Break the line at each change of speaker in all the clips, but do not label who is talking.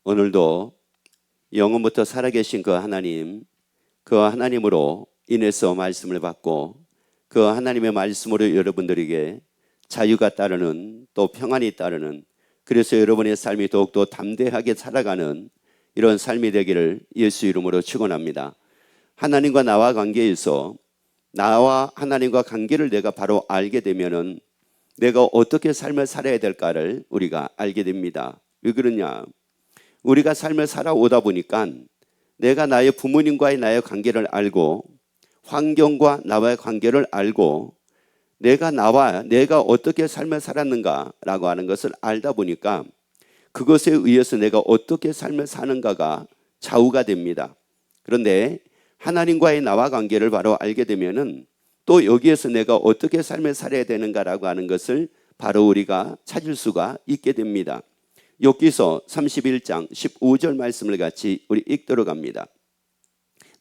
오늘도 영원부터 살아계신 그 하나님, 그 하나님으로 인해서 말씀을 받고 그 하나님의 말씀으로 여러분들에게 자유가 따르는, 또 평안이 따르는, 그래서 여러분의 삶이 더욱더 담대하게 살아가는 이런 삶이 되기를 예수 이름으로 축원합니다. 하나님과 나와 관계에서 나와 하나님과 관계를 내가 바로 알게 되면은 내가 어떻게 삶을 살아야 될까를 우리가 알게 됩니다. 왜 그러냐? 우리가 삶을 살아오다 보니까 내가 나의 부모님과의 나의 관계를 알고 환경과 나와의 관계를 알고 내가 어떻게 삶을 살았는가라고 하는 것을 알다 보니까 그것에 의해서 내가 어떻게 삶을 사는가가 좌우가 됩니다. 그런데 하나님과의 나와 관계를 바로 알게 되면은 또 여기에서 내가 어떻게 삶을 살아야 되는가라고 하는 것을 바로 우리가 찾을 수가 있게 됩니다. 욥기서 31장 15절 말씀을 같이 우리 읽도록 합니다.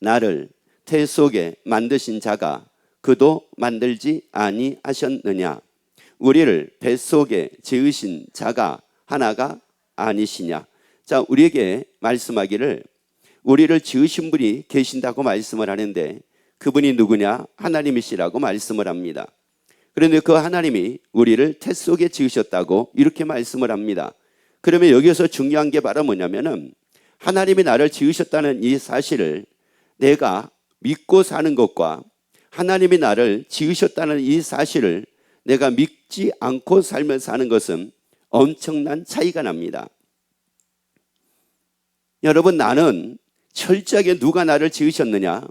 나를 태 속에 만드신 자가 그도 만들지 아니하셨느냐? 우리를 뱃속에 지으신 자가 하나가 아니시냐? 자, 우리에게 말씀하기를 우리를 지으신 분이 계신다고 말씀을 하는데 그분이 누구냐? 하나님이시라고 말씀을 합니다. 그런데 그 하나님이 우리를 태 속에 지으셨다고 이렇게 말씀을 합니다. 그러면 여기서 중요한 게 바로 뭐냐면은 하나님이 나를 지으셨다는 이 사실을 내가 믿고 사는 것과 하나님이 나를 지으셨다는 이 사실을 내가 믿지 않고 삶을 사는 것은 엄청난 차이가 납니다. 여러분, 나는 철저하게 누가 나를 지으셨느냐?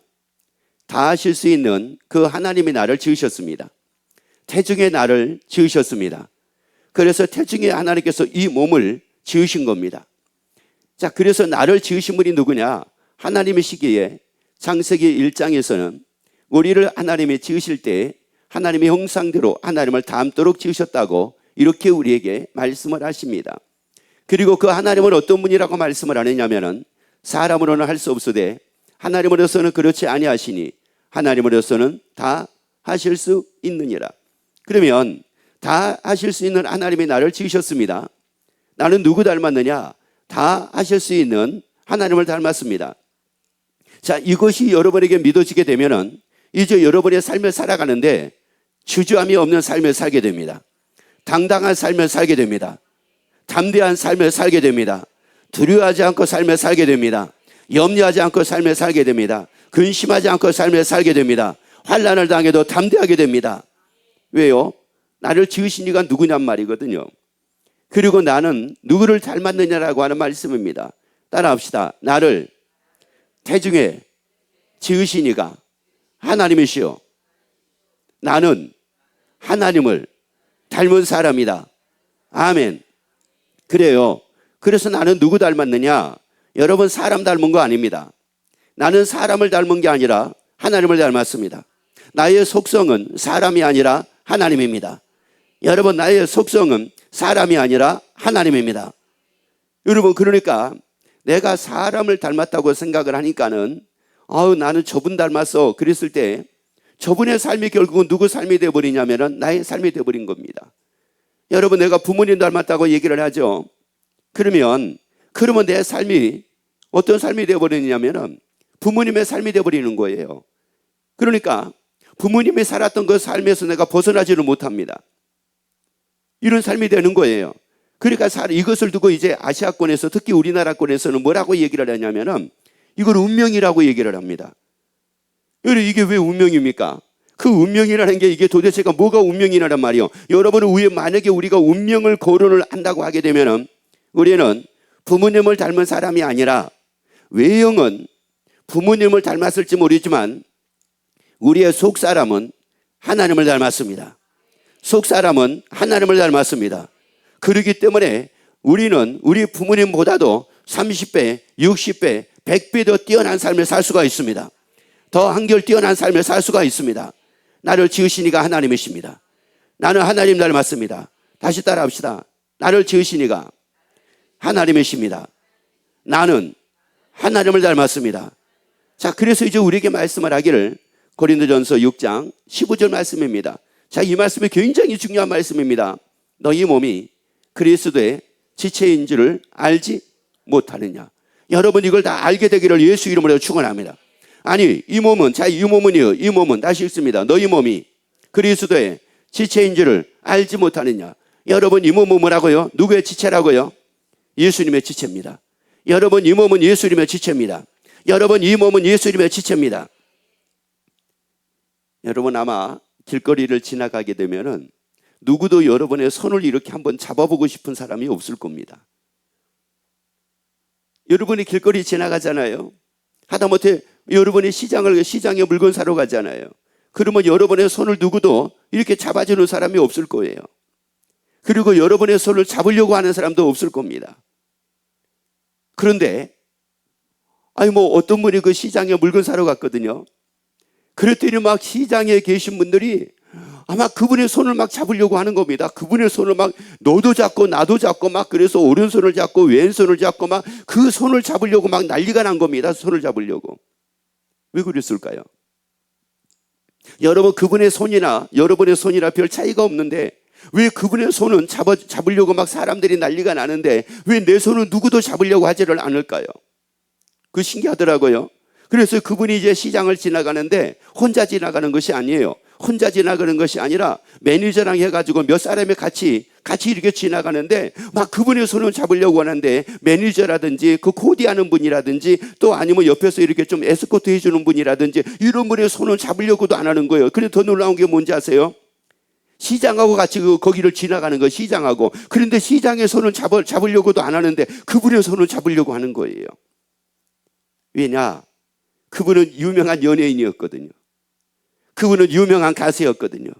다 아실 수 있는 그 하나님이 나를 지으셨습니다. 태중에 나를 지으셨습니다. 그래서 태중에 하나님께서 이 몸을 지으신 겁니다. 자, 그래서 나를 지으신 분이 누구냐? 하나님이시기에 창세기 1장에서는 우리를 하나님이 지으실 때 하나님의 형상대로 하나님을 닮도록 지으셨다고 이렇게 우리에게 말씀을 하십니다. 그리고 그 하나님은 어떤 분이라고 말씀을 하느냐면은 사람으로는 할 수 없으되 하나님으로서는 그렇지 아니하시니 하나님으로서는 다 하실 수 있느니라. 그러면 다 하실 수 있는 하나님이 나를 지으셨습니다. 나는 누구 닮았느냐? 다 하실 수 있는 하나님을 닮았습니다. 자, 이것이 여러분에게 믿어지게 되면은 이제 여러분의 삶을 살아가는데 주저함이 없는 삶을 살게 됩니다. 당당한 삶을 살게 됩니다. 담대한 삶을 살게 됩니다. 두려워하지 않고 삶을 살게 됩니다. 염려하지 않고 삶을 살게 됩니다. 근심하지 않고 삶을 살게 됩니다. 환난을 당해도 담대하게 됩니다. 왜요? 나를 지으신 이가 누구냔 말이거든요. 그리고 나는 누구를 닮았느냐라고 하는 말씀입니다. 따라합시다. 나를 태중에 지으신 이가 하나님이시요. 나는 하나님을 닮은 사람이다. 아멘. 그래요. 그래서 나는 누구 닮았느냐? 여러분, 사람 닮은 거 아닙니다. 나는 사람을 닮은 게 아니라 하나님을 닮았습니다. 나의 속성은 사람이 아니라 하나님입니다. 여러분, 나의 속성은 사람이 아니라 하나님입니다. 여러분, 그러니까 내가 사람을 닮았다고 생각을 하니까는 나는 저분 닮았어 그랬을 때 저분의 삶이 결국은 누구 삶이 되어버리냐면 나의 삶이 되어버린 겁니다. 여러분, 내가 부모님 닮았다고 얘기를 하죠. 그러면 내 삶이 어떤 삶이 되어버리냐면 부모님의 삶이 되어버리는 거예요. 그러니까 부모님이 살았던 그 삶에서 내가 벗어나지를 못합니다. 이런 삶이 되는 거예요. 그러니까 이것을 두고 이제 아시아권에서, 특히 우리나라권에서는 뭐라고 얘기를 하냐면은 이걸 운명이라고 얘기를 합니다. 여러분, 이게 왜 운명입니까? 그 운명이라는 게 이게 도대체가 뭐가 운명이라는 말이요. 여러분은 만약에 우리가 운명을 거론을 한다고 하게 되면은 우리는 부모님을 닮은 사람이 아니라 외형은 부모님을 닮았을지 모르지만 우리의 속사람은 하나님을 닮았습니다. 속사람은 하나님을 닮았습니다. 그렇기 때문에 우리는 우리 부모님보다도 30배, 60배, 100배 더 뛰어난 삶을 살 수가 있습니다. 더 한결 뛰어난 삶을 살 수가 있습니다. 나를 지으신 이가 하나님이십니다. 나는 하나님 닮았습니다. 다시 따라합시다. 나를 지으신 이가 하나님이십니다. 나는 하나님을 닮았습니다. 자, 그래서 이제 우리에게 말씀을 하기를 고린도전서 6장 15절 말씀입니다. 자, 이 말씀이 굉장히 중요한 말씀입니다. 너희 몸이 그리스도의 지체인 줄을 알지 못하느냐. 여러분 이걸 다 알게 되기를 예수 이름으로 축원합니다. 아니 이 몸은 이 몸은 다시 읽습니다. 너희 몸이 그리스도의 지체인 줄을 알지 못하느냐. 여러분 이 몸은 뭐라고요? 누구의 지체라고요? 예수님의 지체입니다. 여러분 이 몸은 예수님의 지체입니다. 여러분 이 몸은 예수님의 지체입니다. 여러분 아마 길거리를 지나가게 되면은 누구도 여러분의 손을 이렇게 한번 잡아보고 싶은 사람이 없을 겁니다. 여러분이 길거리 지나가잖아요. 하다못해 여러분이 시장에 물건 사러 가잖아요. 그러면 여러분의 손을 누구도 이렇게 잡아주는 사람이 없을 거예요. 그리고 여러분의 손을 잡으려고 하는 사람도 없을 겁니다. 그런데 어떤 분이 그 시장에 물건 사러 갔거든요. 그랬더니 막 시장에 계신 분들이 아마 그분의 손을 막 잡으려고 하는 겁니다. 그분의 손을 막 너도 잡고 나도 잡고 막 그래서 오른손을 잡고 왼손을 잡고 막 그 손을 잡으려고 막 난리가 난 겁니다. 손을 잡으려고. 왜 그랬을까요? 여러분 그분의 손이나 여러분의 손이나 별 차이가 없는데 왜 그분의 손은 잡으려고 막 사람들이 난리가 나는데 왜 내 손은 누구도 잡으려고 하지를 않을까요? 그 신기하더라고요. 그래서 그분이 이제 시장을 지나가는데 혼자 지나가는 것이 아니에요. 혼자 지나가는 것이 아니라 매니저랑 해가지고 몇 사람이 같이 이렇게 지나가는데 막 그분의 손을 잡으려고 하는데 매니저라든지 그 코디하는 분이라든지 또 아니면 옆에서 이렇게 좀 에스코트 해주는 분이라든지 이런 분의 손을 잡으려고도 안 하는 거예요. 그런데 더 놀라운 게 뭔지 아세요? 시장하고 같이 거기를 지나가는 거예요. 시장하고. 그런데 시장의 손을 잡으려고도 안 하는데 그분의 손을 잡으려고 하는 거예요. 왜냐? 그분은 유명한 연예인이었거든요. 그분은 유명한 가수였거든요.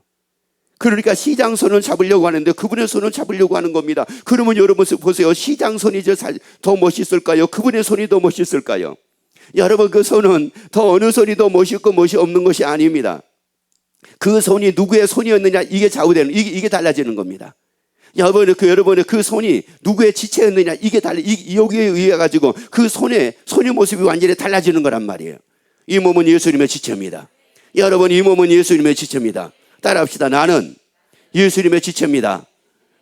그러니까 시장 손을 잡으려고 하는데 그분의 손을 잡으려고 하는 겁니다. 그러면 여러분 보세요. 시장 손이 더 멋있을까요? 그분의 손이 더 멋있을까요? 여러분 그 손은 더 어느 손이 더 멋있고 멋이 없는 것이 아닙니다. 그 손이 누구의 손이었느냐 이게 좌우되는 이게 달라지는 겁니다. 여러분의 그 손이 누구의 지체였느냐 이게 여기에 의해 가지고 그 손의 모습이 완전히 달라지는 거란 말이에요. 이 몸은 예수님의 지체입니다. 여러분 이 몸은 예수님의 지체입니다. 따라합시다. 나는 예수님의 지체입니다.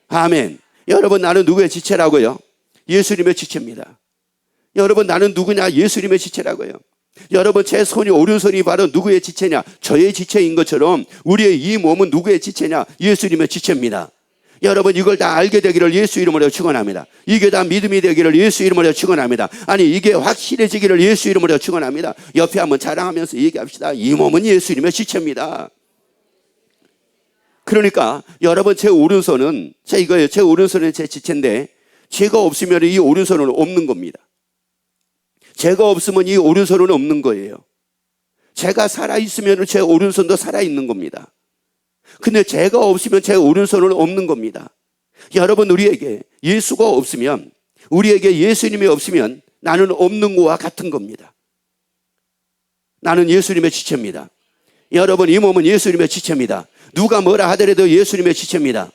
아멘. 여러분 나는 누구의 지체라고요? 예수님의 지체입니다. 여러분 나는 누구냐? 예수님의 지체라고요. 여러분 제 손이 오른손이 바로 누구의 지체냐? 저의 지체인 것처럼 우리의 이 몸은 누구의 지체냐? 예수님의 지체입니다. 여러분 이걸 다 알게 되기를 예수 이름으로 축원합니다. 이게 다 믿음이 되기를 예수 이름으로 축원합니다. 아니 이게 확실해지기를 예수 이름으로 축원합니다. 옆에 한번 자랑하면서 얘기합시다. 이 몸은 예수님의 지체입니다. 그러니까 여러분 제 오른손은 이거예요. 제 오른손은 제 지체인데 제가 없으면 이 오른손은 없는 겁니다. 제가 없으면 이 오른손은 없는 거예요. 제가 살아있으면 제 오른손도 살아있는 겁니다. 근데 제가 없으면 제 오른손은 없는 겁니다. 여러분 우리에게 예수가 없으면 우리에게 예수님이 없으면 나는 없는 거와 같은 겁니다. 나는 예수님의 지체입니다. 여러분 이 몸은 예수님의 지체입니다. 누가 뭐라 하더라도 예수님의 지체입니다.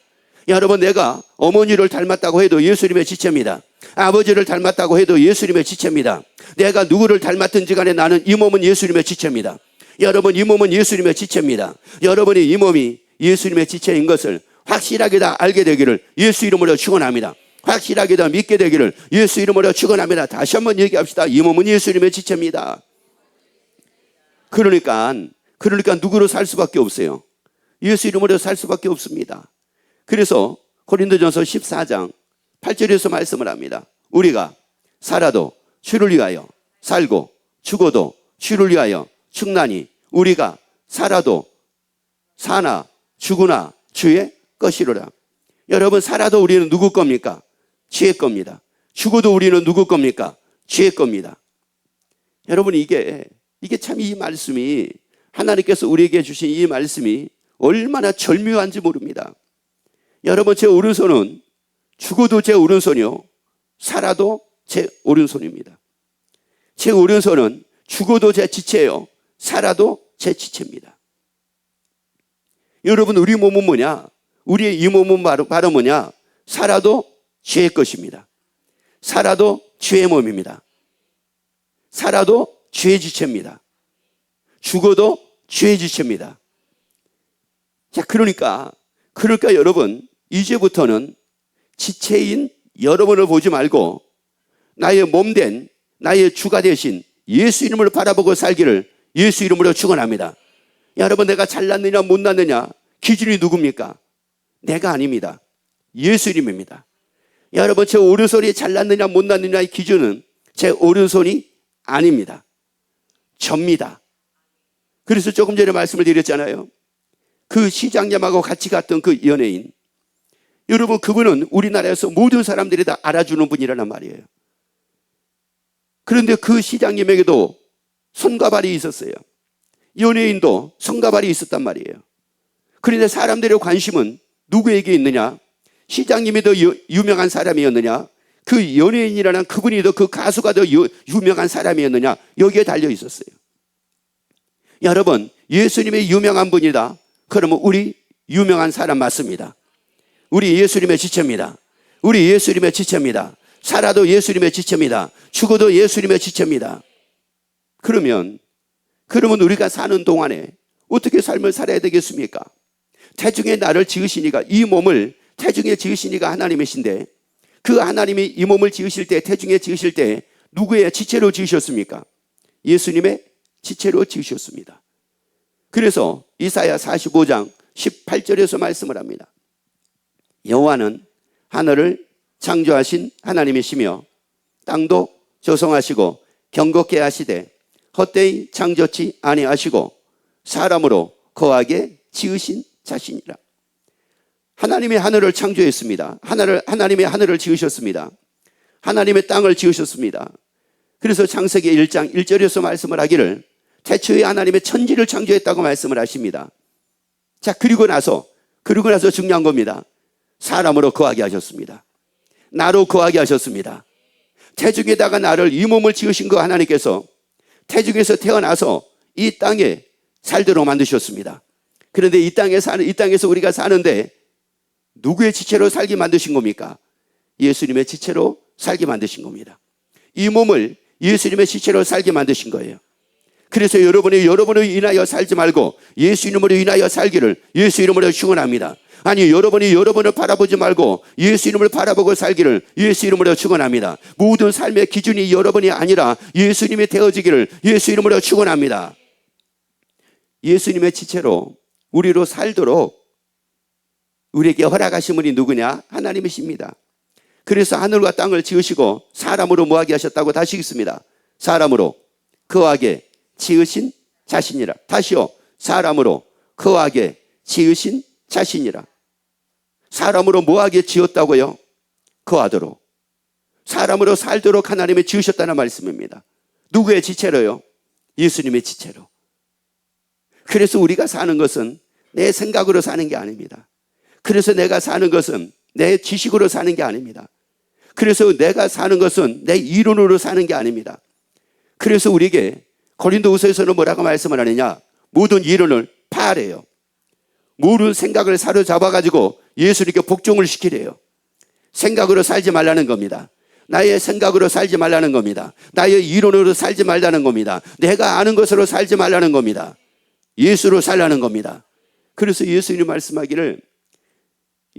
여러분 내가 어머니를 닮았다고 해도 예수님의 지체입니다. 아버지를 닮았다고 해도 예수님의 지체입니다. 내가 누구를 닮았든지 간에 나는 이 몸은 예수님의 지체입니다. 여러분 이 몸은 예수님의 지체입니다. 여러분이 이 몸이 예수님의 지체인 것을 확실하게 다 알게 되기를 예수 이름으로 축원합니다. 확실하게 다 믿게 되기를 예수 이름으로 축원합니다. 다시 한번 얘기합시다. 이 몸은 예수님의 지체입니다. 그러니까 누구로 살 수밖에 없어요. 예수 이름으로 살 수밖에 없습니다. 그래서 고린도전서 14장 8절에서 말씀을 합니다. 우리가 살아도 주를 위하여 살고 죽어도 주를 위하여 죽나니 우리가 살아도 사나 죽으나 주의 것이로라. 여러분 살아도 우리는 누구 겁니까? 주의 겁니다. 죽어도 우리는 누구 겁니까? 주의 겁니다. 여러분 이게 참 이 말씀이 하나님께서 우리에게 주신 이 말씀이 얼마나 절묘한지 모릅니다. 여러분 제 오른손은 죽어도 제 오른손이요 살아도 제 오른손입니다. 제 오른손은 죽어도 제 지체예요 살아도 제 지체입니다. 여러분 우리 몸은 뭐냐? 우리의 이 몸은 바로 뭐냐? 살아도 죄의 것입니다. 살아도 죄의 몸입니다. 살아도 죄의 지체입니다. 죽어도 죄의 지체입니다. 자, 그러니까 여러분 이제부터는 지체인 여러분을 보지 말고 나의 몸된 나의 주가 되신 예수 이름을 바라보고 살기를 예수 이름으로 축원합니다. 여러분, 내가 잘났느냐 못났느냐 기준이 누굽니까? 내가 아닙니다. 예수 이름입니다. 여러분, 제 오른손이 잘났느냐 못났느냐의 기준은 제 오른손이 아닙니다. 접니다. 그래서 조금 전에 말씀을 드렸잖아요. 그 시장님하고 같이 갔던 그 연예인, 여러분, 그분은 우리나라에서 모든 사람들이 다 알아주는 분이라는 말이에요. 그런데 그 시장님에게도 손과 발이 있었어요. 연예인도 손과 발이 있었단 말이에요. 그런데 사람들의 관심은 누구에게 있느냐? 시장님이 더 유명한 사람이었느냐? 그 연예인이라는 그분이 더, 그 가수가 더 유명한 사람이었느냐? 여기에 달려 있었어요. 여러분, 예수님이 유명한 분이다. 그러면 우리 유명한 사람 맞습니다. 우리 예수님의 지체입니다. 우리 예수님의 지체입니다. 살아도 예수님의 지체입니다. 죽어도 예수님의 지체입니다. 그러면 우리가 사는 동안에 어떻게 삶을 살아야 되겠습니까? 태중에 나를 지으시니가, 이 몸을 태중에 지으시니가 하나님이신데, 그 하나님이 이 몸을 지으실 때, 태중에 지으실 때 누구의 지체로 지으셨습니까? 예수님의 지체로 지으셨습니다. 그래서 이사야 45장 18절에서 말씀을 합니다. 여호와는 하늘을 창조하신 하나님이시며 땅도 조성하시고 경고케 하시되 헛되이 창조치 아니하시고 사람으로 거하게 지으신 자신이라. 하나님이 하늘을 창조했습니다. 하나님이 하늘을 지으셨습니다. 하나님의 땅을 지으셨습니다. 그래서 창세기 1장 1절에서 말씀을 하기를 태초에 하나님의 천지를 창조했다고 말씀을 하십니다. 자, 그리고 나서 중요한 겁니다. 사람으로 거하게 하셨습니다. 나로 거하게 하셨습니다. 태중에다가 나를, 이 몸을 지으신 그 하나님께서 태중에서 태어나서 이 땅에 살도록 만드셨습니다. 그런데 이 땅에서 우리가 사는데 누구의 지체로 살게 만드신 겁니까? 예수님의 지체로 살게 만드신 겁니다. 이 몸을 예수님의 지체로 살게 만드신 거예요. 그래서 여러분을 인하여 살지 말고 예수 이름으로 인하여 살기를 예수 이름으로 축원합니다. 아니, 여러분을 바라보지 말고 예수 이름을 바라보고 살기를 예수 이름으로 축원합니다. 모든 삶의 기준이 여러분이 아니라 예수님이 되어지기를 예수 이름으로 축원합니다. 예수님의 지체로 우리로 살도록 우리에게 허락하신 분이 누구냐? 하나님이십니다. 그래서 하늘과 땅을 지으시고 사람으로 뭐하게 하셨다고 다시 읽습니다. 사람으로 거하게 지으신 자신이라. 다시요. 사람으로 거하게 지으신 자신이라. 사람으로 뭐하게 지었다고요? 거하도록. 사람으로 살도록 하나님이 지으셨다는 말씀입니다. 누구의 지체로요? 예수님의 지체로. 그래서 우리가 사는 것은 내 생각으로 사는 게 아닙니다. 그래서 내가 사는 것은 내 지식으로 사는 게 아닙니다. 그래서 내가 사는 것은 내 이론으로 사는 게 아닙니다. 그래서 우리에게 고린도후서에서는 뭐라고 말씀을 하느냐? 모든 이론을 파하래요. 모든 생각을 사로잡아가지고 예수님께 복종을 시키래요. 생각으로 살지 말라는 겁니다. 나의 생각으로 살지 말라는 겁니다. 나의 이론으로 살지 말라는 겁니다. 내가 아는 것으로 살지 말라는 겁니다. 예수로 살라는 겁니다. 그래서 예수님이 말씀하기를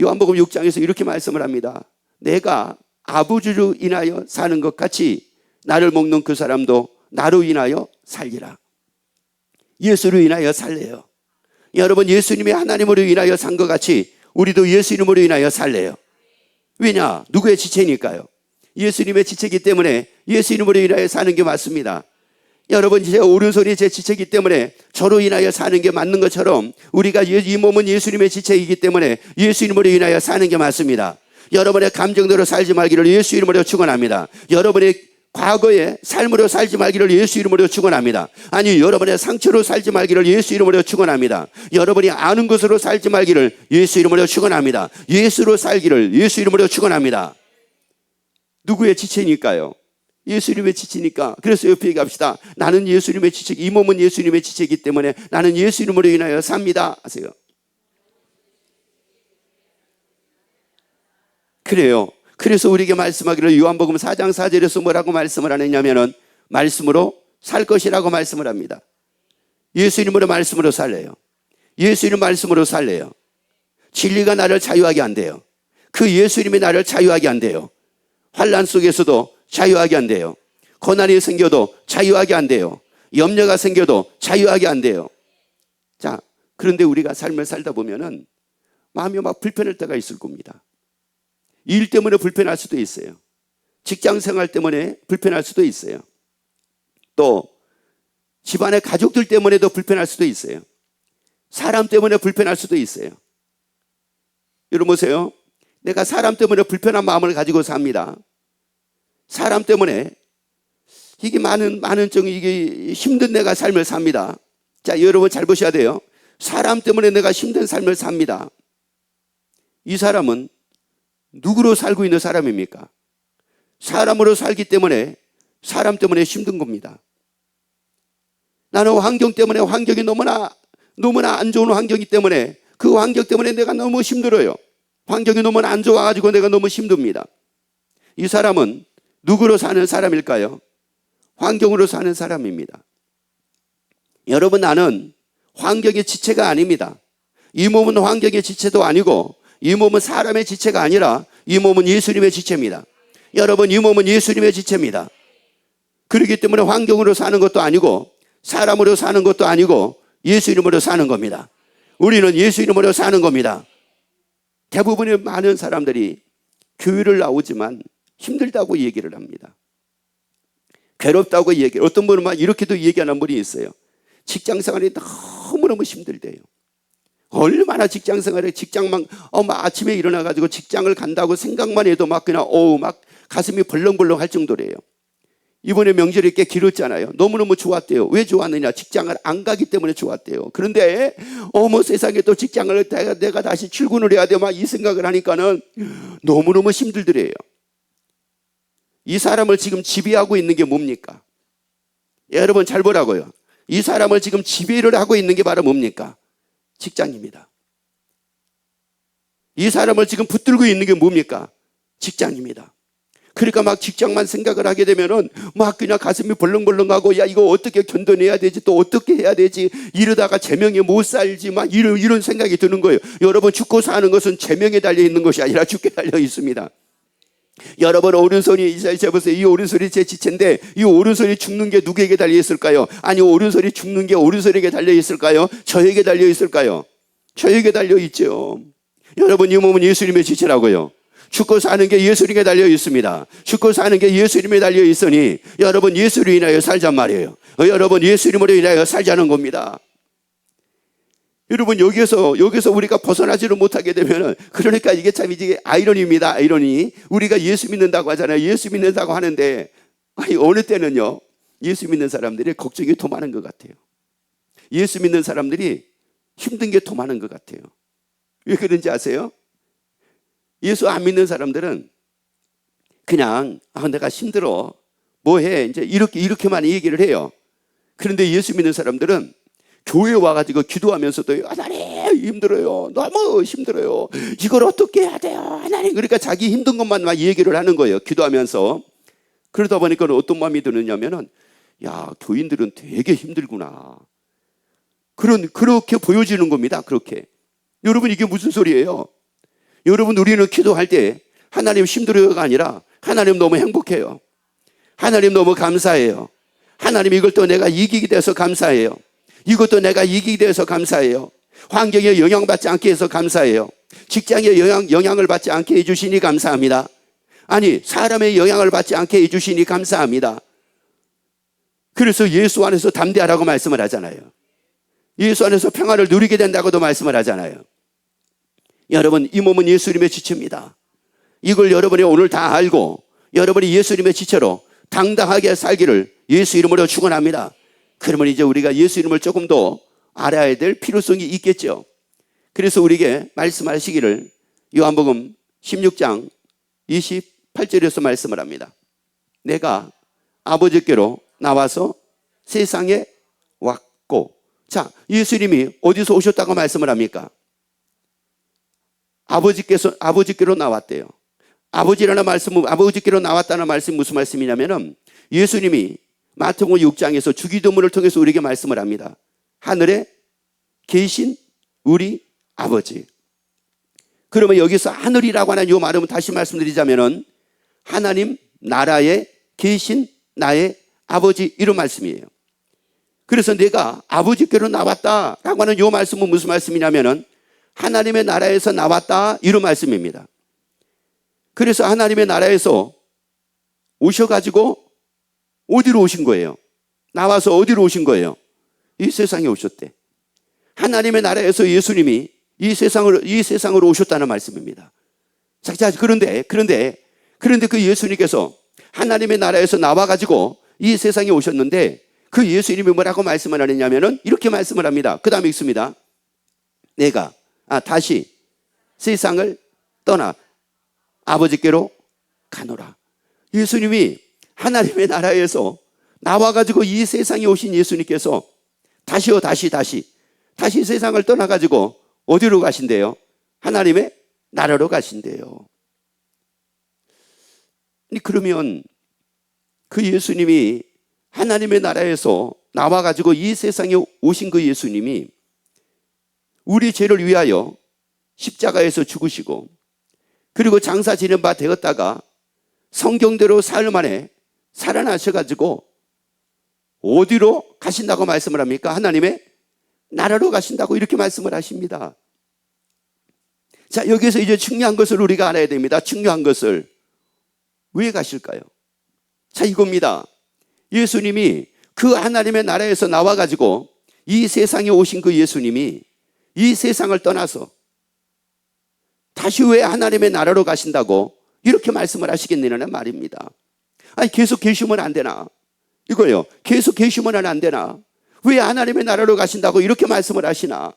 요한복음 6장에서 이렇게 말씀을 합니다. 내가 아버지로 인하여 사는 것 같이 나를 먹는 그 사람도 나로 인하여 살리라. 예수로 인하여 살래요. 여러분, 예수님이 하나님으로 인하여 산 것 같이 우리도 예수 이름으로 인하여 살래요. 왜냐? 누구의 지체니까요. 예수님의 지체이기 때문에 예수 이름으로 인하여 사는 게 맞습니다. 여러분, 제 오른손이 제 지체이기 때문에 저로 인하여 사는 게 맞는 것처럼 우리가 이 몸은 예수님의 지체이기 때문에 예수 이름으로 인하여 사는 게 맞습니다. 여러분의 감정대로 살지 말기를 예수 이름으로 축원합니다. 여러분의 과거의 삶으로 살지 말기를 예수 이름으로 축원합니다. 아니, 여러분의 상처로 살지 말기를 예수 이름으로 축원합니다. 여러분이 아는 것으로 살지 말기를 예수 이름으로 축원합니다. 예수로 살기를 예수 이름으로 축원합니다. 누구의 지체니까요? 예수님의 지체니까. 그래서 옆에 얘기합시다. 나는 예수님의 지체, 이 몸은 예수님의 지체이기 때문에 나는 예수 이름으로 인하여 삽니다 하세요. 그래요. 그래서 우리에게 말씀하기를 요한복음 4장 4절에서 뭐라고 말씀을 하느냐면은 말씀으로 살 것이라고 말씀을 합니다. 예수 이름으로 말씀으로 살래요. 예수 이름 말씀으로 살래요. 진리가 나를 자유하게 한대요. 그 예수 이름이 나를 자유하게 한대요. 환난 속에서도 자유하게 안 돼요. 고난이 생겨도 자유하게 안 돼요. 염려가 생겨도 자유하게 안 돼요. 자, 그런데 우리가 삶을 살다 보면은 마음이 막 불편할 때가 있을 겁니다. 일 때문에 불편할 수도 있어요. 직장 생활 때문에 불편할 수도 있어요. 또 집안의 가족들 때문에도 불편할 수도 있어요. 사람 때문에 불편할 수도 있어요. 여러분 보세요. 내가 사람 때문에 불편한 마음을 가지고 삽니다. 사람 때문에 이게 많은 이게 힘든 내가 삶을 삽니다. 자, 여러분 잘 보셔야 돼요. 사람 때문에 내가 힘든 삶을 삽니다. 이 사람은 누구로 살고 있는 사람입니까? 사람으로 살기 때문에 사람 때문에 힘든 겁니다. 나는 환경 때문에 환경이 너무나 안 좋은 환경이기 때문에 그 환경 때문에 내가 너무 힘들어요. 환경이 너무나 안 좋아가지고 내가 너무 힘듭니다. 이 사람은 누구로 사는 사람일까요? 환경으로 사는 사람입니다. 여러분, 나는 환경의 지체가 아닙니다. 이 몸은 환경의 지체도 아니고 이 몸은 사람의 지체가 아니라 이 몸은 예수님의 지체입니다. 여러분, 이 몸은 예수님의 지체입니다. 그렇기 때문에 환경으로 사는 것도 아니고 사람으로 사는 것도 아니고 예수 이름으로 사는 겁니다. 우리는 예수 이름으로 사는 겁니다. 대부분의 많은 사람들이 교회를 나오지만 힘들다고 얘기를 합니다. 괴롭다고 얘기해요. 어떤 분은 막 이렇게도 얘기하는 분이 있어요. 직장 생활이 너무너무 힘들대요. 얼마나 직장 생활에 직장만 아침에 일어나가지고 직장을 간다고 생각만 해도 막 그냥 막 가슴이 벌렁벌렁 할 정도래요. 이번에 명절이 꽤 길었잖아요. 너무너무 좋았대요. 왜 좋았느냐? 직장을 안 가기 때문에 좋았대요. 그런데 세상에 또 직장을 내가 다시 출근을 해야 돼. 막 이 생각을 하니까는 너무너무 힘들더래요. 이 사람을 지금 지배하고 있는 게 뭡니까? 여러분 잘 보라고요. 이 사람을 지금 지배를 하고 있는 게 바로 뭡니까? 직장입니다. 이 사람을 지금 붙들고 있는 게 뭡니까? 직장입니다. 그러니까 막 직장만 생각을 하게 되면은 막 그냥 가슴이 벌렁벌렁하고 야, 이거 어떻게 견뎌내야 되지? 또 어떻게 해야 되지? 이러다가 제명에 못 살지? 막 이런 생각이 드는 거예요. 여러분, 죽고 사는 것은 제명에 달려 있는 것이 아니라 죽게 달려 있습니다. 여러분, 오른손이 이제 보세요. 이 오른손이 제 지체인데 이 오른손이 죽는 게 누구에게 달려 있을까요? 아니, 오른손이 죽는 게 오른손에게 달려 있을까요? 저에게 달려 있을까요? 저에게 달려 있죠. 여러분, 이 몸은 예수님의 지체라고요. 죽고 사는 게 예수님에 달려 있습니다. 죽고 사는 게 예수님에 달려 있으니 여러분, 예수로 인하여 살잔 말이에요. 여러분, 예수님으로 인하여 살자는 겁니다. 여러분, 여기서 우리가 벗어나지를 못하게 되면은, 그러니까 이게 참 이게 아이러니입니다. 아이러니. 우리가 예수 믿는다고 하잖아요. 예수 믿는다고 하는데, 어느 때는요, 예수 믿는 사람들이 걱정이 더 많은 것 같아요. 예수 믿는 사람들이 힘든 게 더 많은 것 같아요. 왜 그런지 아세요? 예수 안 믿는 사람들은 그냥, 내가 힘들어. 뭐 해? 이제 이렇게만 얘기를 해요. 그런데 예수 믿는 사람들은 교회에 와가지고 기도하면서도 하나님 힘들어요. 너무 힘들어요. 이걸 어떻게 해야 돼요? 하나님. 그러니까 자기 힘든 것만 막 얘기를 하는 거예요. 기도하면서. 그러다 보니까 어떤 마음이 드느냐면은, 야, 교인들은 되게 힘들구나. 그렇게 보여지는 겁니다. 그렇게. 여러분, 이게 무슨 소리예요? 여러분, 우리는 기도할 때 하나님 힘들어요가 아니라 하나님 너무 행복해요. 하나님 너무 감사해요. 하나님, 이걸 또 내가 이기게 돼서 감사해요. 이것도 내가 이기게 돼서 감사해요. 환경에 영향받지 않게 해서 감사해요. 직장에 영향을 받지 않게 해주시니 감사합니다. 아니, 사람의 영향을 받지 않게 해주시니 감사합니다. 그래서 예수 안에서 담대하라고 말씀을 하잖아요. 예수 안에서 평안을 누리게 된다고도 말씀을 하잖아요. 여러분, 이 몸은 예수님의 지체입니다. 이걸 여러분이 오늘 다 알고 여러분이 예수님의 지체로 당당하게 살기를 예수 이름으로 축원합니다. 그러면 이제 우리가 예수 이름을 조금 더 알아야 될 필요성이 있겠죠. 그래서 우리에게 말씀하시기를 요한복음 16장 28절에서 말씀을 합니다. 내가 아버지께로 나와서 세상에 왔고. 자, 예수님이 어디서 오셨다고 말씀을 합니까? 아버지께로 나왔대요. 아버지께로 나왔다는 말씀이 무슨 말씀이냐면은, 예수님이 마태복음 6장에서 주기도문을 통해서 우리에게 말씀을 합니다. 하늘에 계신 우리 아버지. 그러면 여기서 하늘이라고 하는 이 말은 다시 말씀드리자면은 하나님 나라의 계신 나의 아버지, 이런 말씀이에요. 그래서 내가 아버지께로 나왔다라고 하는 이 말씀은 무슨 말씀이냐면은 하나님의 나라에서 나왔다, 이런 말씀입니다. 그래서 하나님의 나라에서 오셔가지고 어디로 오신 거예요? 나와서 어디로 오신 거예요? 이 세상에 오셨대. 하나님의 나라에서 예수님이 이 세상으로 오셨다는 말씀입니다. 자, 그런데 그 예수님께서 하나님의 나라에서 나와가지고 이 세상에 오셨는데 그 예수님이 뭐라고 말씀을 하느냐면은 이렇게 말씀을 합니다. 그 다음에 읽습니다. 내가 다시 세상을 떠나 아버지께로 가노라. 예수님이 하나님의 나라에서 나와가지고 이 세상에 오신 예수님께서 다시 세상을 떠나가지고 어디로 가신대요? 하나님의 나라로 가신대요. 그러면 그 예수님이 하나님의 나라에서 나와가지고 이 세상에 오신 그 예수님이 우리 죄를 위하여 십자가에서 죽으시고 그리고 장사 지낸 바 되었다가 성경대로 사흘 만에 살아나셔가지고 어디로 가신다고 말씀을 합니까? 하나님의 나라로 가신다고 이렇게 말씀을 하십니다. 자, 여기서 이제 중요한 것을 우리가 알아야 됩니다. 중요한 것을. 왜 가실까요? 자, 이겁니다. 예수님이 그 하나님의 나라에서 나와가지고 이 세상에 오신 그 예수님이 이 세상을 떠나서 다시 왜 하나님의 나라로 가신다고 이렇게 말씀을 하시겠느냐는 말입니다. 아니, 계속 계시면 안 되나? 이거요. 계속 계시면 안 되나? 왜 하나님의 나라로 가신다고 이렇게 말씀을 하시나?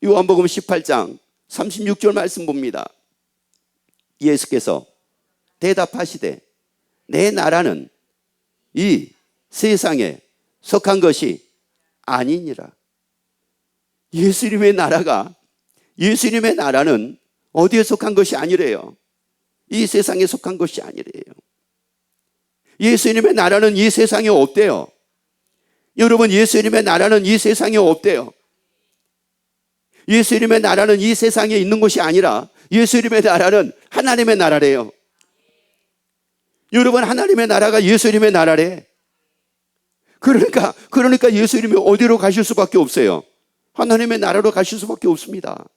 요한복음 18장 36절 말씀 봅니다. 예수께서 대답하시되 내 나라는 이 세상에 속한 것이 아니니라. 예수님의 나라는 어디에 속한 것이 아니래요? 이 세상에 속한 것이 아니래요. 예수님의 나라는 이 세상에 없대요. 여러분, 예수님의 나라는 이 세상에 없대요. 예수님의 나라는 이 세상에 있는 것이 아니라 예수님의 나라는 하나님의 나라래요. 여러분, 하나님의 나라가 예수님의 나라래. 그러니까 예수님이 어디로 가실 수밖에 없어요? 하나님의 나라로 가실 수밖에 없습니다.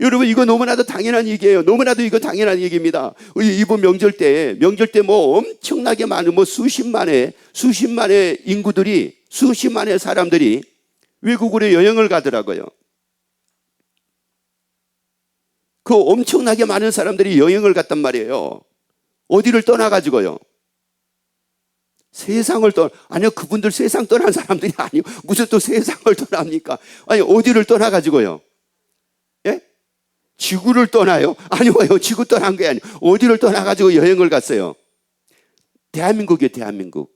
여러분, 이거 너무나도 당연한 얘기예요. 너무나도 이거 당연한 얘기입니다. 이번 명절 때 뭐 엄청나게 많은 수십만의 인구들이, 수십만의 사람들이 외국으로 여행을 가더라고요. 그 엄청나게 많은 사람들이 여행을 갔단 말이에요. 어디를 떠나가지고요? 아니요, 그분들 세상 떠난 사람들이 아니요. 무슨 또 세상을 떠납니까? 아니, 어디를 떠나가지고요? 예? 지구를 떠나요? 아니요, 지구 떠난 게 아니에요. 어디를 떠나가지고 여행을 갔어요? 대한민국이에요, 대한민국.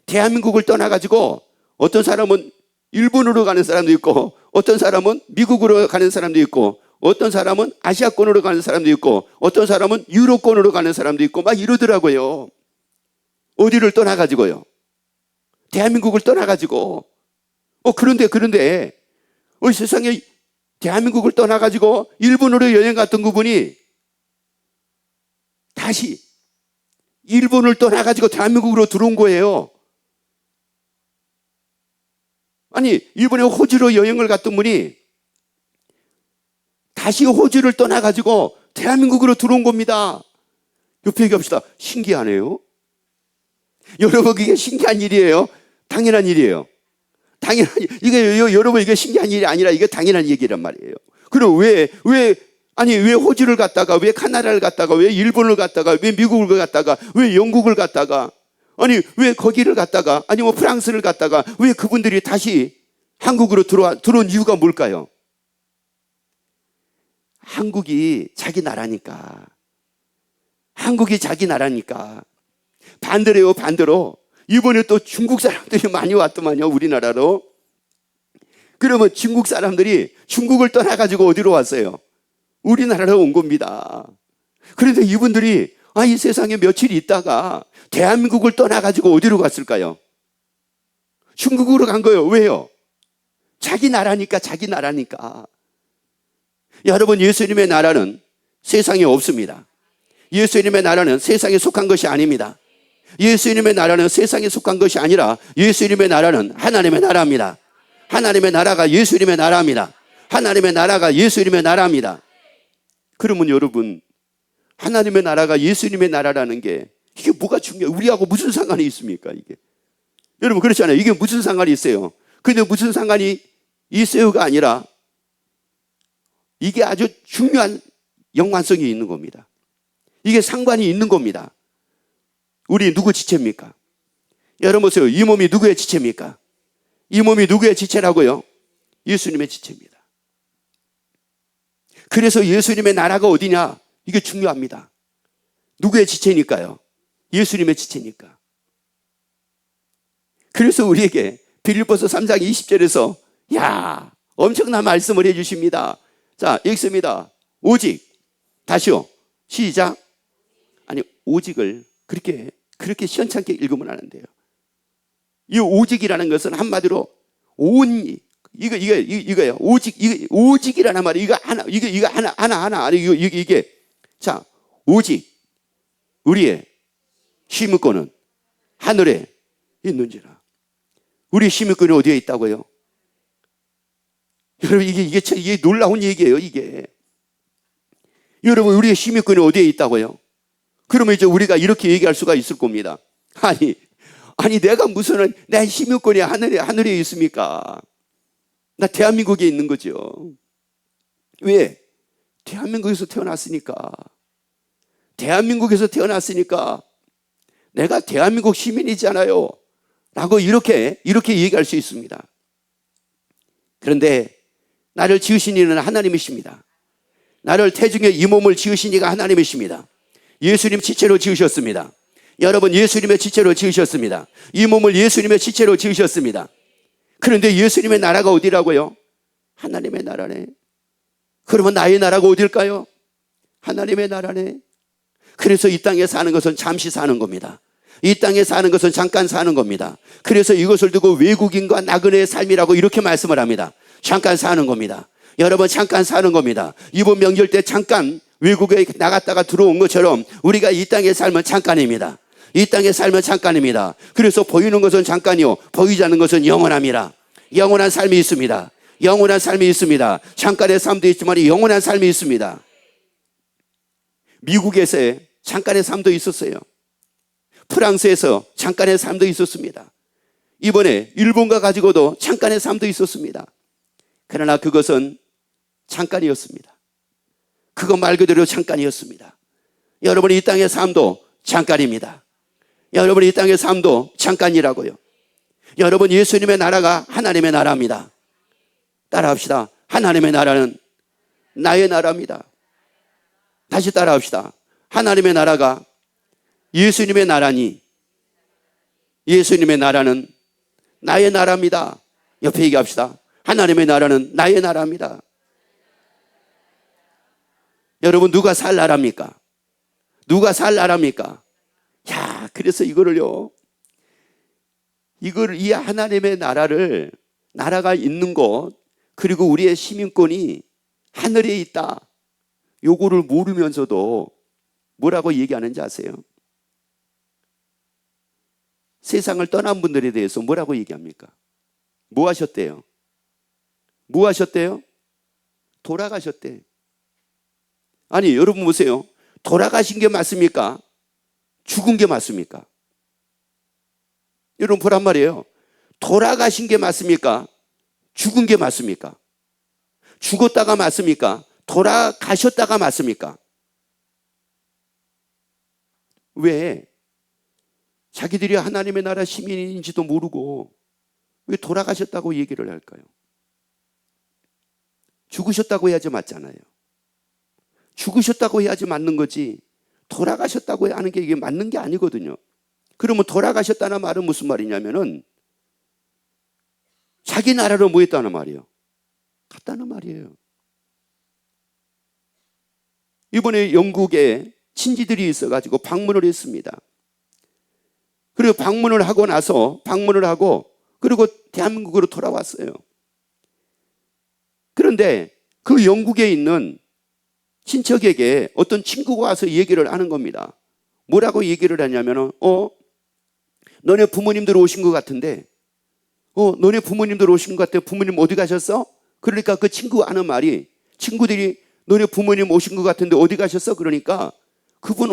대한민국을 떠나가지고 어떤 사람은 일본으로 가는 사람도 있고, 어떤 사람은 미국으로 가는 사람도 있고, 어떤 사람은 아시아권으로 가는 사람도 있고, 어떤 사람은 유럽권으로 가는 사람도 있고, 막 이러더라고요. 어디를 떠나가지고요? 대한민국을 떠나가지고. 그런데 세상에 대한민국을 떠나가지고 일본으로 여행 갔던 그분이 다시 일본을 떠나가지고 대한민국으로 들어온 거예요. 아니, 일본에 호주로 여행을 갔던 분이 다시 호주를 떠나가지고 대한민국으로 들어온 겁니다. 옆에 얘기합시다. 신기하네요. 여러분, 이게 신기한 일이에요? 당연한 일이에요. 여러분, 이게 신기한 일이 아니라 이게 당연한 얘기란 말이에요. 그럼 왜 호주를 갔다가, 왜 카나다를 갔다가, 왜 일본을 갔다가, 왜 미국을 갔다가, 왜 영국을 갔다가, 아니, 왜 거기를 갔다가, 아니, 프랑스를 갔다가, 왜 그분들이 다시 한국으로 들어온 이유가 뭘까요? 한국이 자기 나라니까. 반대로요, 반대로. 이번에 또 중국 사람들이 많이 왔더만요, 우리나라로. 그러면 중국 사람들이 중국을 떠나가지고 어디로 왔어요? 우리나라로 온 겁니다. 그런데 이분들이 이 세상에 며칠 있다가 대한민국을 떠나가지고 어디로 갔을까요? 중국으로 간 거예요. 왜요? 자기 나라니까. 여러분, 예수님의 나라는 세상에 없습니다. 예수님의 나라는 세상에 속한 것이 아닙니다. 예수님의 나라는 세상에 속한 것이 아니라 예수님의 나라는 하나님의 나라입니다. 하나님의 나라가 예수님의 나라입니다. 하나님의 나라가 예수님의 나라입니다. 그러면 여러분, 하나님의 나라가 예수님의 나라라는 게 이게 뭐가 중요해요? 우리하고 무슨 상관이 있습니까? 이게 여러분 그렇잖아요. 이게 무슨 상관이 있어요? 근데 무슨 상관이 있어요가 아니라 이게 아주 중요한 연관성이 있는 겁니다. 이게 상관이 있는 겁니다. 우리 누구 지체입니까? 여러분 보세요. 이 몸이 누구의 지체입니까? 이 몸이 누구의 지체라고요? 예수님의 지체입니다. 그래서 예수님의 나라가 어디냐? 이게 중요합니다. 누구의 지체니까요? 예수님의 지체니까. 그래서 우리에게 빌립보서 3장 20절에서 엄청난 말씀을 해주십니다. 자, 읽습니다. 오직, 다시요. 시작. 아니, 오직을 그렇게 시원찮게 읽으면 안 돼요. 이 오직이라는 것은 한마디로 온, 이거예요. 오직이라는 말이 이거 하나. 이게. 자, 오직 우리의 시민권은 하늘에 있는지라. 우리의 시민권이 어디에 있다고요? 여러분, 이게 놀라운 얘기예요, 이게. 여러분, 우리의 시민권이 어디에 있다고요? 그러면 이제 우리가 이렇게 얘기할 수가 있을 겁니다. 아니, 내가 무슨, 내 시민권이 하늘에 있습니까? 나 대한민국에 있는 거죠. 왜? 대한민국에서 태어났으니까. 대한민국에서 태어났으니까 내가 대한민국 시민이잖아요. 라고 이렇게 얘기할 수 있습니다. 그런데 나를 지으신 이는 하나님이십니다. 나를 태중에 이 몸을 지으신 이가 하나님이십니다. 예수님 지체로 지으셨습니다. 여러분, 예수님의 지체로 지으셨습니다. 이 몸을 예수님의 지체로 지으셨습니다. 그런데 예수님의 나라가 어디라고요? 하나님의 나라네. 그러면 나의 나라가 어딜까요? 하나님의 나라네. 그래서 이 땅에 사는 것은 잠시 사는 겁니다. 이 땅에 사는 것은 잠깐 사는 겁니다. 그래서 이것을 두고 외국인과 나그네의 삶이라고 이렇게 말씀을 합니다. 잠깐 사는 겁니다. 여러분, 잠깐 사는 겁니다. 이번 명절 때 잠깐 외국에 나갔다가 들어온 것처럼 우리가 이 땅의 삶은 잠깐입니다. 이 땅의 삶은 잠깐입니다. 그래서 보이는 것은 잠깐이요, 보이지 않는 것은 영원합니다. 영원한 삶이 있습니다. 영원한 삶이 있습니다. 잠깐의 삶도 있지만 영원한 삶이 있습니다. 미국에서의 잠깐의 삶도 있었어요. 프랑스에서 잠깐의 삶도 있었습니다. 이번에 일본과 가지고도 잠깐의 삶도 있었습니다. 그러나 그것은 잠깐이었습니다. 그거 말 그대로 잠깐이었습니다. 여러분이 이 땅의 삶도 잠깐입니다. 여러분이 이 땅의 삶도 잠깐이라고요. 여러분, 예수님의 나라가 하나님의 나라입니다. 따라합시다. 하나님의 나라는 나의 나라입니다. 다시 따라합시다. 하나님의 나라가 예수님의 나라니 예수님의 나라는 나의 나라입니다. 옆에 얘기합시다. 하나님의 나라는 나의 나라입니다. 여러분, 누가 살 나라입니까? 누가 살 나라입니까? 그래서 이 하나님의 나라가 있는 곳, 그리고 우리의 시민권이 하늘에 있다. 요거를 모르면서도 뭐라고 얘기하는지 아세요? 세상을 떠난 분들에 대해서 뭐라고 얘기합니까? 뭐 하셨대요? 뭐 하셨대요? 돌아가셨대. 아니, 여러분 보세요. 돌아가신 게 맞습니까? 죽은 게 맞습니까? 여러분 보란 말이에요. 돌아가신 게 맞습니까? 죽은 게 맞습니까? 죽었다가 맞습니까? 돌아가셨다가 맞습니까? 왜? 자기들이 하나님의 나라 시민인지도 모르고 왜 돌아가셨다고 얘기를 할까요? 죽으셨다고 해야지 맞잖아요. 죽으셨다고 해야지 맞는 거지, 돌아가셨다고 하는 게 이게 맞는 게 아니거든요. 그러면 돌아가셨다는 말은 무슨 말이냐면은 자기 나라로 뭐 했다는 말이에요? 갔다는 말이에요. 이번에 영국에 친지들이 있어가지고 방문을 했습니다. 그리고 방문을 하고 그리고 대한민국으로 돌아왔어요. 그런데 그 영국에 있는 친척에게 어떤 친구가 와서 얘기를 하는 겁니다. 뭐라고 얘기를 하냐면은, 너네 부모님들 오신 것 같은데, 너네 부모님들 오신 것 같아. 부모님 어디 가셨어? 그러니까 그 친구가 하는 말이, 친구들이 너네 부모님 오신 것 같은데 어디 가셨어? 그러니까 그분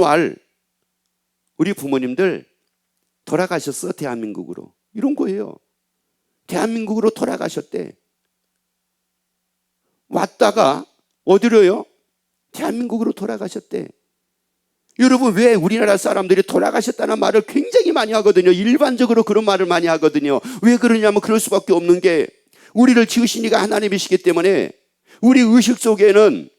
우리 부모님들 돌아가셨어, 대한민국으로. 이런 거예요. 대한민국으로 돌아가셨대. 왔다가 어디로요? 대한민국으로 돌아가셨대. 여러분, 왜 우리나라 사람들이 돌아가셨다는 말을 굉장히 많이 하거든요. 일반적으로 그런 말을 많이 하거든요. 왜 그러냐면 그럴 수밖에 없는 게, 우리를 지으신 이가 하나님이시기 때문에 우리 의식 속에는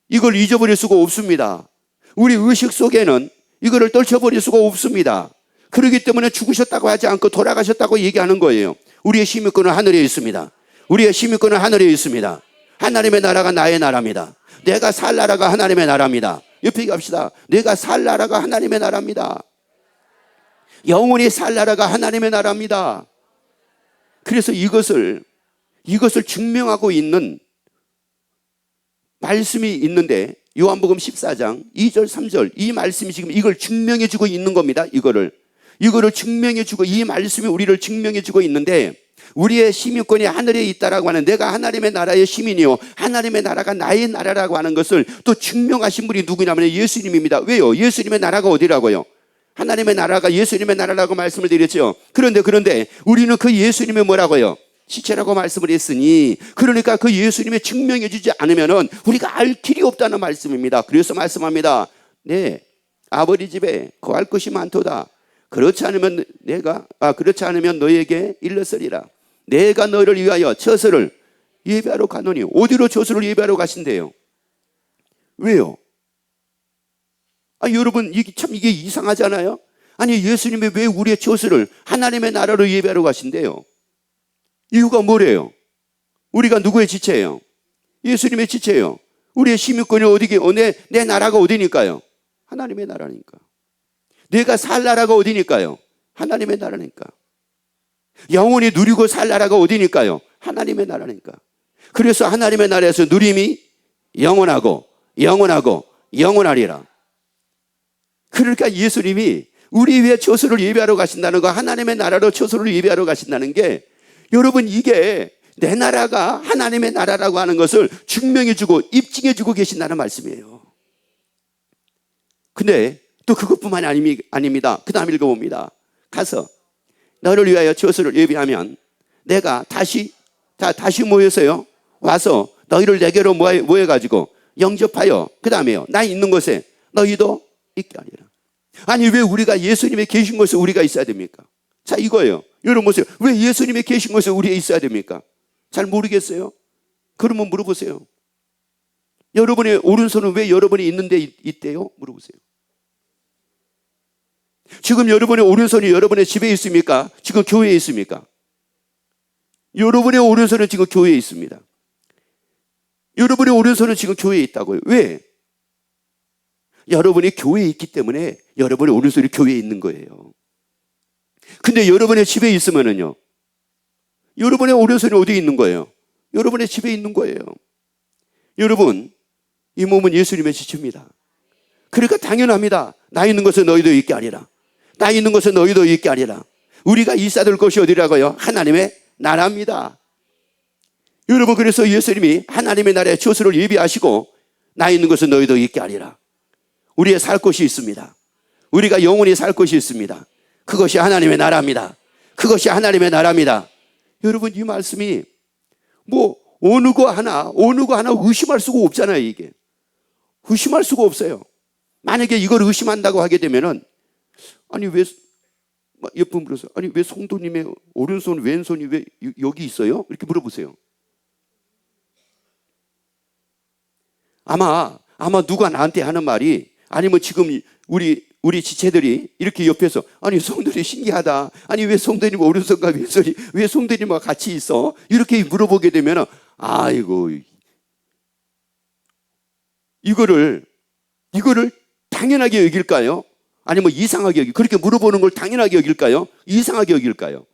이걸 잊어버릴 수가 없습니다. 우리 의식 속에는 이거를 떨쳐버릴 수가 없습니다. 그렇기 때문에 죽으셨다고 하지 않고 돌아가셨다고 얘기하는 거예요. 우리의 시민권은 하늘에 있습니다. 우리의 시민권은 하늘에 있습니다. 하나님의 나라가 나의 나라입니다. 내가 살 나라가 하나님의 나라입니다. 옆에 갑시다. 내가 살 나라가 하나님의 나라입니다. 영원히 살 나라가 하나님의 나라입니다. 그래서 이것을 증명하고 있는 말씀이 있는데, 요한복음 14장 2절 3절, 이 말씀이 지금 이걸 증명해주고 있는 겁니다. 이거를 증명해주고, 이 말씀이 우리를 증명해주고 있는데, 우리의 시민권이 하늘에 있다라고 하는, 내가 하나님의 나라의 시민이요, 하나님의 나라가 나의 나라라고 하는 것을 또 증명하신 분이 누구냐면 예수님입니다. 왜요? 예수님의 나라가 어디라고요? 하나님의 나라가 예수님의 나라라고 말씀을 드렸죠. 그런데 우리는 그 예수님의 뭐라고요? 시체라고 말씀을 했으니, 그러니까 그 예수님의 증명해 주지 않으면은 우리가 알 길이 없다는 말씀입니다. 그래서 말씀합니다. 네, 아버지 집에 거할 것이 많도다. 그렇지 않으면 너에게 일렀으리라. 내가 너를 위하여 처소를 예배하러 가노니. 어디로 처소를 예배하러 가신대요? 왜요? 여러분, 이게 이상하잖아요. 아니, 예수님이 왜 우리의 처소를 하나님의 나라로 예배하러 가신대요? 이유가 뭐래요? 우리가 누구의 지체예요? 예수님의 지체예요. 우리의 시민권이 내 나라가 어디니까요? 하나님의 나라니까. 내가 살 나라가 어디니까요? 하나님의 나라니까. 영원히 누리고 살 나라가 어디니까요? 하나님의 나라니까. 그래서 하나님의 나라에서 누림이 영원하고 영원하리라. 그러니까 예수님이 우리 위해 처소를 예배하러 가신다는 거, 하나님의 나라로 처소를 예배하러 가신다는 게, 여러분, 이게 내 나라가 하나님의 나라라고 하는 것을 증명해주고 입증해주고 계신다는 말씀이에요. 근데 또 그것뿐만이 아닙니다. 그 다음 읽어봅니다. 가서 너를 위하여 처소를 예비하면 내가 다시 모여서요, 와서 너희를 내게로 모여가지고 영접하여, 그 다음에요, 나 있는 곳에 너희도 있게 하리라. 아니, 왜 우리가 예수님의 계신 곳에 우리가 있어야 됩니까? 자, 이거예요. 여러분 보세요. 왜 예수님의 계신 곳에 우리가 있어야 됩니까? 잘 모르겠어요? 그러면 물어보세요. 여러분의 오른손은 왜 여러분이 있는데 있대요? 물어보세요. 지금 여러분의 오른손이 여러분의 집에 있습니까? 지금 교회에 있습니까? 여러분의 오른손은 지금 교회에 있습니다. 여러분의 오른손은 지금 교회에 있다고요. 왜? 여러분이 교회에 있기 때문에 여러분의 오른손이 교회에 있는 거예요. 근데 여러분의 집에 있으면은요, 여러분의 오른손이 어디에 있는 거예요? 여러분의 집에 있는 거예요. 여러분, 이 몸은 예수님의 지체입니다. 그러니까 당연합니다. 나 있는 것은 너희도 있게 하리라. 나 있는 것은 너희도 있게 하리라. 우리가 있어야 곳이 어디라고요? 하나님의 나라입니다. 여러분, 그래서 예수님이 하나님의 나라의 처소를 예비하시고, 나 있는 것은 너희도 있게 하리라. 우리의 살 곳이 있습니다. 우리가 영원히 살 곳이 있습니다. 그것이 하나님의 나라입니다. 그것이 하나님의 나라입니다. 여러분, 이 말씀이 어느 거 하나 의심할 수가 없잖아요. 이게 의심할 수가 없어요. 만약에 이걸 의심한다고 하게 되면은, 아니 왜 옆분 물어서, 아니 왜 성도님의 오른손 왼손이 왜 여기 있어요? 이렇게 물어보세요. 아마 누가 나한테 하는 말이, 아니면 지금 우리 지체들이 이렇게 옆에서, 아니 성도님 신기하다, 아니 왜 성도님 오른손과 왼손이 왜 성도님과 같이 있어? 이렇게 물어보게 되면, 아이고, 이거를 당연하게 여길까요? 아니면 이상하게 그렇게 물어보는 걸 당연하게 여길까요? 이상하게 여길까요?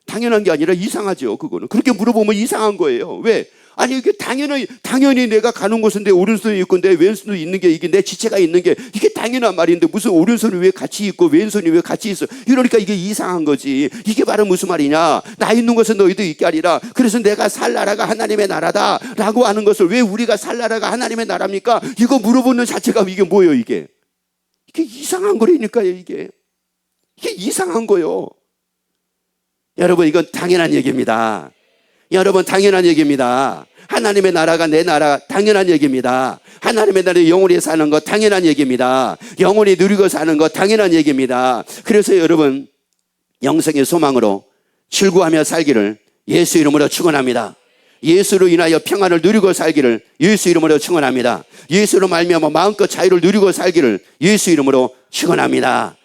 당연한 게 아니라 이상하죠. 그거는 그렇게 물어보면 이상한 거예요. 왜? 아니 이게 당연히 내가 가는 곳은 내 오른손이 있고 내 왼손이 있는 게 이게 내 지체가 있는 게 이게 당연한 말인데 무슨 오른손이 왜 같이 있고 왼손이 왜 같이 있어? 이러니까 이게 이상한 거지. 이게 바로 무슨 말이냐? 나 있는 것은 너희도 있게 하리라. 그래서 내가 살 나라가 하나님의 나라다라고 하는 것을 왜 우리가 살 나라가 하나님의 나라입니까? 이거 물어보는 자체가 이게 뭐예요 이게? 이게 이상한 거라니까요 이게. 이게 이상한 거요. 여러분 이건 당연한 얘기입니다. 여러분 당연한 얘기입니다. 하나님의 나라가 내 나라 당연한 얘기입니다. 하나님의 나라에 영원히 사는 것 당연한 얘기입니다. 영원히 누리고 사는 것 당연한 얘기입니다. 그래서 여러분 영생의 소망으로 출구하며 살기를 예수 이름으로 축원합니다. 예수로 인하여 평안을 누리고 살기를 예수 이름으로 축원합니다. 예수로 말미암아 마음껏 자유를 누리고 살기를 예수 이름으로 축원합니다.